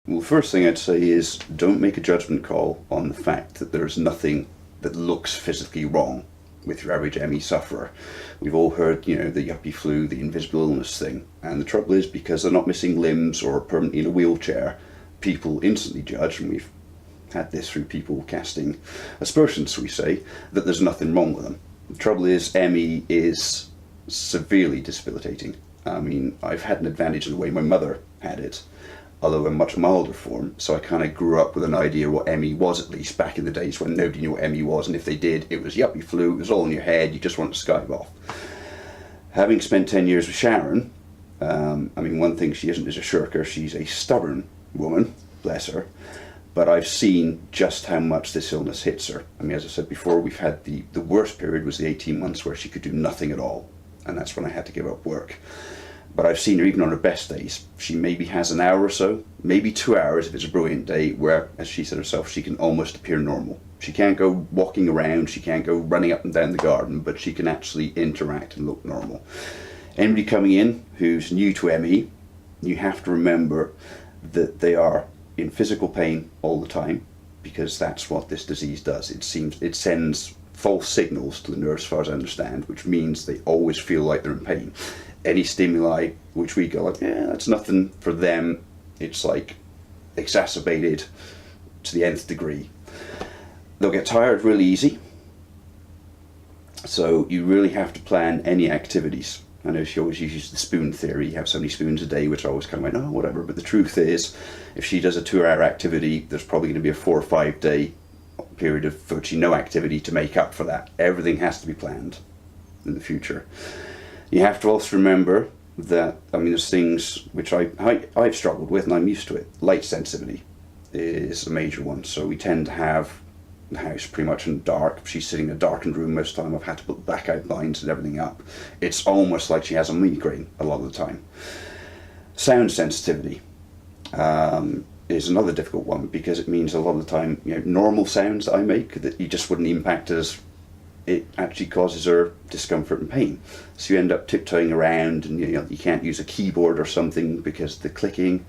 Well, the first thing I'd say is don't make a judgment call on the fact that there's nothing that looks physically wrong with your average ME sufferer. We've all heard, the yuppie flu, the invisible illness thing, and the trouble is because they're not missing limbs or permanently in a wheelchair, people instantly judge, and we've had this through people casting aspersions, we say, that there's nothing wrong with them. The trouble is ME is severely debilitating. I mean, I've had an advantage in the way my mother had it, although in much milder form, so I kind of grew up with an idea what ME was, at least back in the days when nobody knew what ME was, and if they did, it was yuppie flu, it was all in your head, you just wanted to skive off. Having spent 10 years with Sharon, one thing she isn't is a shirker, she's a stubborn woman, bless her, but I've seen just how much this illness hits her. I mean, as I said before, we've had the worst period was the 18 months where she could do nothing at all, and that's when I had to give up work. But I've seen her even on her best days. She maybe has an hour or so, maybe 2 hours if it's a brilliant day, where, as she said herself, she can almost appear normal. She can't go walking around, she can't go running up and down the garden, but she can actually interact and look normal. Anybody coming in who's new to ME, you have to remember that they are in physical pain all the time, because that's what this disease does. It sends false signals to the nerves, as far as I understand, which means they always feel like they're in pain. Any stimuli which we go like, yeah, that's nothing, for them it's like exacerbated to the nth degree. They'll get tired really easy, so you really have to plan any activities. I know she always uses the spoon theory, you have so many spoons a day, which I always kind of went, oh, whatever, but the truth is, if she does a 2-hour activity, there's probably going to be a 4 or 5 day period of virtually no activity to make up for that. Everything has to be planned in the future. You have to also remember that, there's things which I've struggled with and I'm used to it. Light sensitivity is a major one. So we tend to have the house pretty much in the dark. She's sitting in a darkened room most of the time. I've had to put blackout blinds and everything up. It's almost like she has a migraine a lot of the time. Sound sensitivity is another difficult one, because it means a lot of the time, normal sounds that I make that you just wouldn't impact as, it actually causes her discomfort and pain. So you end up tiptoeing around, and you can't use a keyboard or something because of the clicking.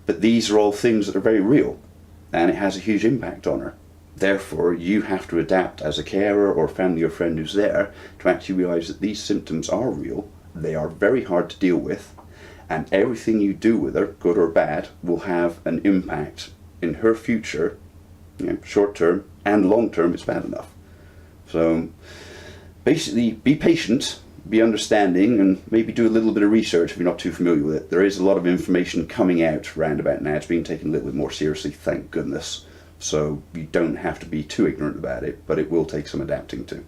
But these are all things that are very real, and it has a huge impact on her. Therefore, you have to adapt as a carer or family or friend who's there to actually realise that these symptoms are real, they are very hard to deal with, and everything you do with her, good or bad, will have an impact in her future, short term and long term, it's bad enough. So basically, be patient, be understanding, and maybe do a little bit of research if you're not too familiar with it. There is a lot of information coming out round about now. It's being taken a little bit more seriously, thank goodness. So you don't have to be too ignorant about it, but it will take some adapting to.